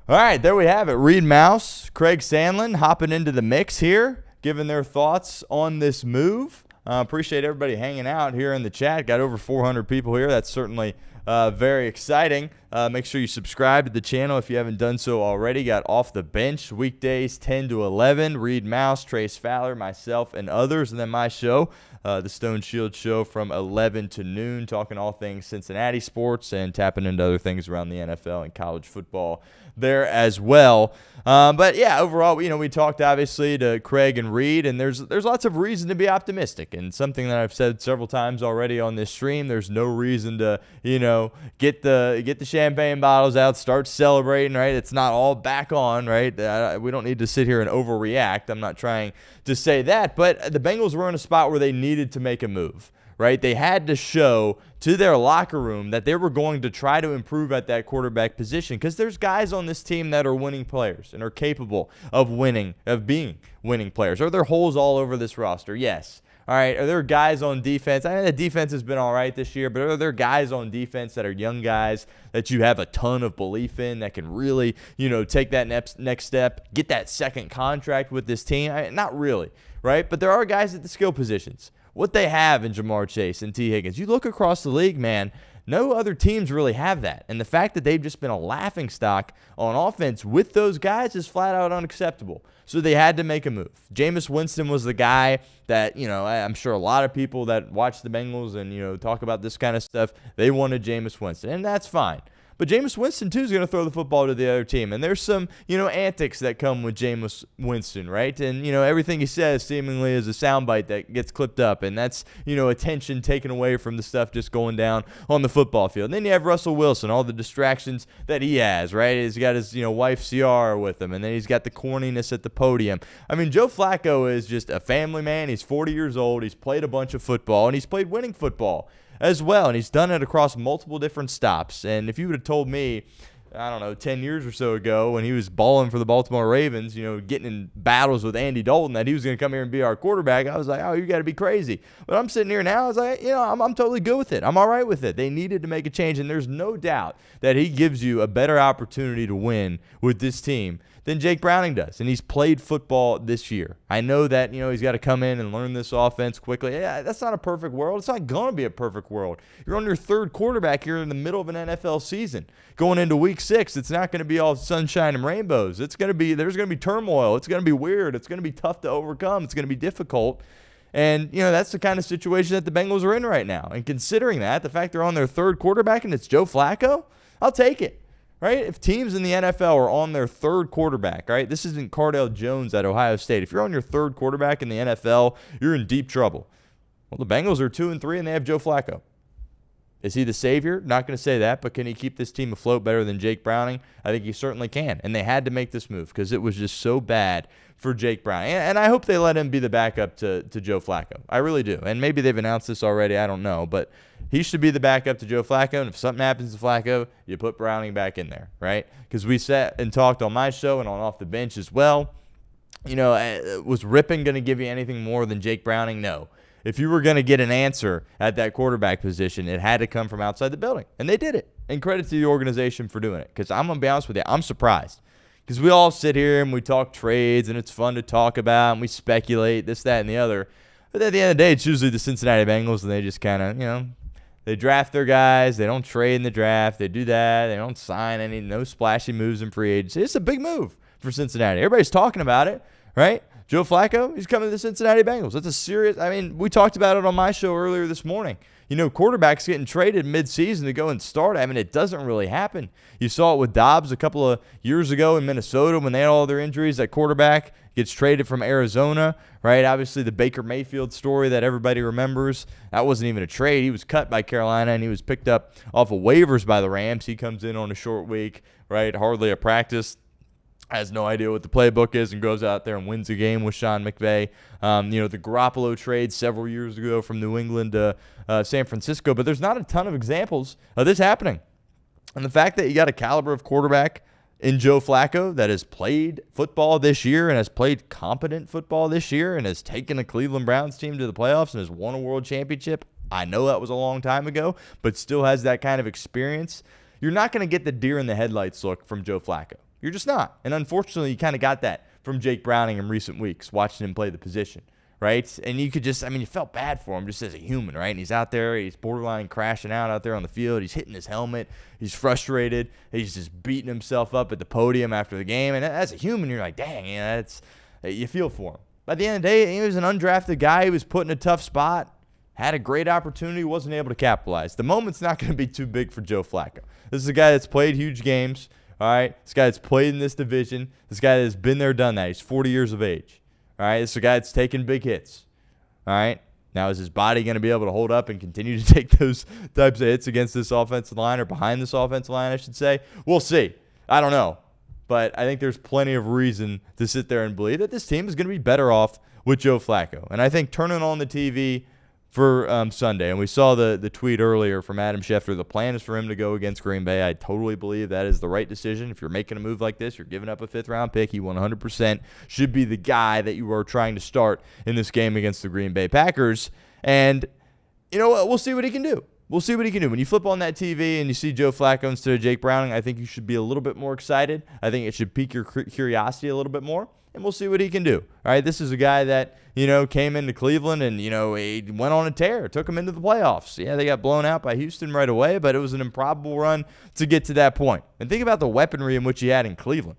All right, there we have it. Reed Mouse, Craig Sandlin hopping into the mix here, giving their thoughts on this move. Appreciate everybody hanging out here in the chat. Got over 400 people here. That's certainly very exciting. Make sure you subscribe to the channel if you haven't done so already. Got Off the Bench weekdays 10 to 11. Reed Mouse, Trace Fowler, myself, and others. And then my show, the Stone Shield Show, from 11 to noon, talking all things Cincinnati sports and tapping into other things around the NFL and college football there as well. But yeah, overall, we talked obviously to Craig and Reed, and there's lots of reason to be optimistic, and something that I've said several times already on this stream. There's no reason to get the champagne bottles out, start celebrating, right? It's not all back on, right? We don't need to sit here and overreact. I'm not trying to say that, but the Bengals were in a spot where they needed to make a move. Right? They had to show to their locker room that they were going to try to improve at that quarterback position, because there's guys on this team that are winning players and are capable of being winning players. Are there holes all over this roster? Yes. All right. Are there guys on defense? I know the defense has been all right this year, but are there guys on defense that are young guys that you have a ton of belief in that can really, take that next step, get that second contract with this team? Not really, right? But there are guys at the skill positions. What they have in Jamar Chase and T. Higgins. You look across the league, man, no other teams really have that. And the fact that they've just been a laughingstock on offense with those guys is flat out unacceptable. So they had to make a move. Jameis Winston was the guy that, I'm sure a lot of people that watch the Bengals and, talk about this kind of stuff, they wanted Jameis Winston, and that's fine. But Jameis Winston, too, is going to throw the football to the other team. And there's some, antics that come with Jameis Winston, right? And, everything he says seemingly is a soundbite that gets clipped up. And that's, attention taken away from the stuff just going down on the football field. And then you have Russell Wilson, all the distractions that he has, right? He's got his, wife Ciara with him. And then he's got the corniness at the podium. I mean, Joe Flacco is just a family man. He's 40 years old. He's played a bunch of football. And he's played winning football as well, and he's done it across multiple different stops. And if you would have told me, 10 years or so ago when he was balling for the Baltimore Ravens, getting in battles with Andy Dalton, that he was going to come here and be our quarterback, I was like, oh, you got to be crazy. But I'm sitting here now, I was like, I'm totally good with it. I'm all right with it. They needed to make a change, and there's no doubt that he gives you a better opportunity to win with this team than Jake Browning does. And he's played football this year. I know that, he's got to come in and learn this offense quickly. Yeah, that's not a perfect world. It's not going to be a perfect world. You're on your third quarterback here in the middle of an NFL season. Going into week 6, it's not going to be all sunshine and rainbows. There's going to be turmoil. It's going to be weird. It's going to be tough to overcome. It's going to be difficult. And, that's the kind of situation that the Bengals are in right now. And considering that, the fact they're on their third quarterback and it's Joe Flacco, I'll take it. Right? If teams in the NFL are on their third quarterback, right? This isn't Cardale Jones at Ohio State. If you're on your third quarterback in the NFL, you're in deep trouble. Well, the Bengals are 2-3 and they have Joe Flacco. Is he the savior? Not going to say that, but can he keep this team afloat better than Jake Browning? I think he certainly can. And they had to make this move because it was just so bad for Jake Browning. And I hope they let him be the backup to Joe Flacco. I really do. And maybe they've announced this already. I don't know. But he should be the backup to Joe Flacco. And if something happens to Flacco, you put Browning back in there, right? Because we sat and talked on my show and on Off the Bench as well. Was Rippon going to give you anything more than Jake Browning? No. If you were going to get an answer at that quarterback position, it had to come from outside the building. And they did it. And credit to the organization for doing it. Because I'm going to be honest with you, I'm surprised. Because we all sit here and we talk trades, and it's fun to talk about, and we speculate, this, that, and the other. But at the end of the day, it's usually the Cincinnati Bengals, and they just kind of, they draft their guys. They don't trade in the draft. They do that. They don't sign no splashy moves in free agency. It's a big move for Cincinnati. Everybody's talking about it, right? Joe Flacco, he's coming to the Cincinnati Bengals. That's a serious, we talked about it on my show earlier this morning. Quarterbacks getting traded midseason to go and start. It doesn't really happen. You saw it with Dobbs a couple of years ago in Minnesota when they had all their injuries. That quarterback gets traded from Arizona, right? Obviously, the Baker Mayfield story that everybody remembers, that wasn't even a trade. He was cut by Carolina, and he was picked up off of waivers by the Rams. He comes in on a short week, right? Hardly a practice. Has no idea what the playbook is and goes out there and wins a game with Sean McVay. The Garoppolo trade several years ago from New England to San Francisco. But there's not a ton of examples of this happening. And the fact that you got a caliber of quarterback in Joe Flacco that has played football this year and has played competent football this year and has taken the Cleveland Browns team to the playoffs and has won a world championship. I know that was a long time ago, but still has that kind of experience. You're not going to get the deer in the headlights look from Joe Flacco. You're just not. And unfortunately, you kind of got that from Jake Browning in recent weeks, watching him play the position, right? And you could just, I mean, you felt bad for him just as a human, right? And he's out there, he's borderline crashing out there on the field. He's hitting his helmet. He's frustrated. He's just beating himself up at the podium after the game. And as a human, you're like, dang, you feel for him. By the end of the day, he was an undrafted guy. He was put in a tough spot, had a great opportunity, wasn't able to capitalize. The moment's not going to be too big for Joe Flacco. This is a guy that's played huge games, all right? This guy that's played in this division. This guy that's been there, done that. He's 40 years of age, all right? This is a guy that's taken big hits, all right? Now, is his body going to be able to hold up and continue to take those types of hits against this offensive line, or behind this offensive line, I should say? We'll see. I don't know. But I think there's plenty of reason to sit there and believe that this team is going to be better off with Joe Flacco. And I think turning on the TV for Sunday, and we saw the tweet earlier from Adam Schefter, the plan is for him to go against Green Bay. I totally believe that is the right decision. If you're making a move like this, you're giving up a fifth-round pick. He 100% should be the guy that you are trying to start in this game against the Green Bay Packers. And you know what? We'll see what he can do. We'll see what he can do. When you flip on that TV and you see Joe Flacco instead of Jake Browning, I think you should be a little bit more excited. I think it should pique your curiosity a little bit more, and we'll see what he can do. All right, this is a guy that, came into Cleveland and, he went on a tear, took them into the playoffs. Yeah, they got blown out by Houston right away, but it was an improbable run to get to that point. And think about the weaponry in which he had in Cleveland.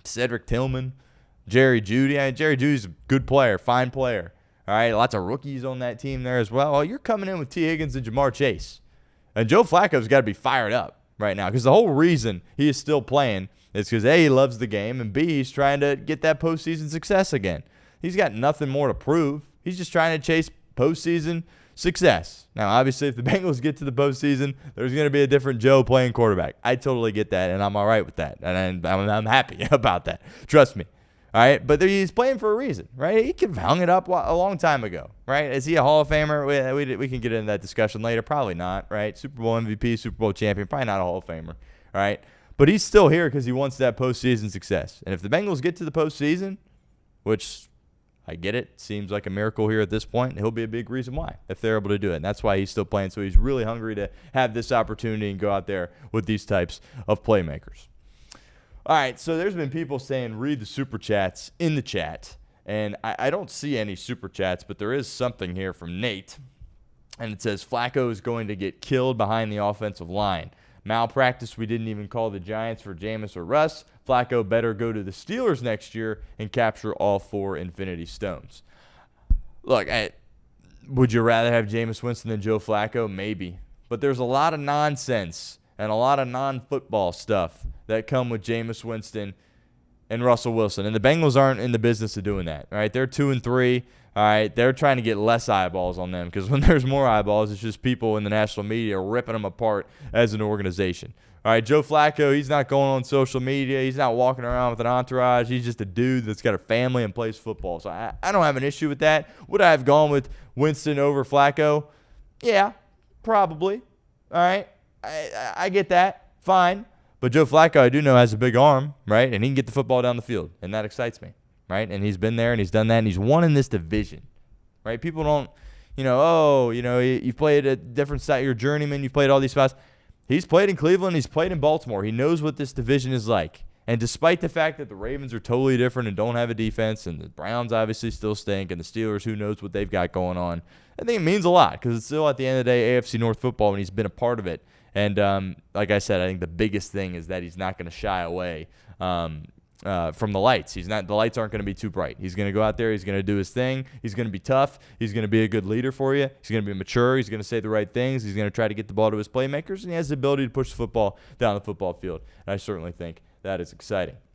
Cedric Tillman, Jerry Jeudy. Jerry Jeudy's a good player, fine player. All right, lots of rookies on that team there as well. Well, you're coming in with T. Higgins and Jamar Chase. And Joe Flacco's got to be fired up right now, because the whole reason he is still playing is because, A, he loves the game, and B, he's trying to get that postseason success again. He's got nothing more to prove. He's just trying to chase postseason success. Now, obviously, if the Bengals get to the postseason, there's going to be a different Joe playing quarterback. I totally get that, and I'm all right with that. And I'm happy about that. Trust me. All right, but he's playing for a reason, right? He could have hung it up a long time ago, right? Is he a Hall of Famer? We can get into that discussion later. Probably not, right? Super Bowl MVP, Super Bowl champion, probably not a Hall of Famer, all right? But he's still here because he wants that postseason success. And if the Bengals get to the postseason, which I get it, seems like a miracle here at this point, he'll be a big reason why, if they're able to do it. And that's why he's still playing. So he's really hungry to have this opportunity and go out there with these types of playmakers. All right, so there's been people saying read the Super Chats in the chat, and I don't see any Super Chats, but there is something here from Nate, and it says Flacco is going to get killed behind the offensive line. Malpractice, we didn't even call the Giants for Jameis or Russ. Flacco better go to the Steelers next year and capture all 4 Infinity Stones. Look, would you rather have Jameis Winston than Joe Flacco? Maybe, but there's a lot of nonsense and a lot of non-football stuff that come with Jameis Winston and Russell Wilson. And the Bengals aren't in the business of doing that. All right, they're 2-3. All right, they're trying to get less eyeballs on them, because when there's more eyeballs, it's just people in the national media ripping them apart as an organization. All right, Joe Flacco, he's not going on social media. He's not walking around with an entourage. He's just a dude that's got a family and plays football. So I don't have an issue with that. Would I have gone with Winston over Flacco? Yeah, probably. All right, I get that. Fine. But Joe Flacco, I do know, has a big arm, right? And he can get the football down the field, and that excites me, right? And he's been there, and he's done that, and he's won in this division, right? People don't, you've played a different side, you're a journeyman, you've played all these spots. He's played in Cleveland, he's played in Baltimore. He knows what this division is like. And despite the fact that the Ravens are totally different and don't have a defense, and the Browns obviously still stink, and the Steelers, who knows what they've got going on, I think it means a lot, because it's still, at the end of the day, AFC North football, and he's been a part of it. And like I said, I think the biggest thing is that he's not going to shy away from the lights. The lights aren't going to be too bright. He's going to go out there. He's going to do his thing. He's going to be tough. He's going to be a good leader for you. He's going to be mature. He's going to say the right things. He's going to try to get the ball to his playmakers, and he has the ability to push the football down the football field. And I certainly think that is exciting.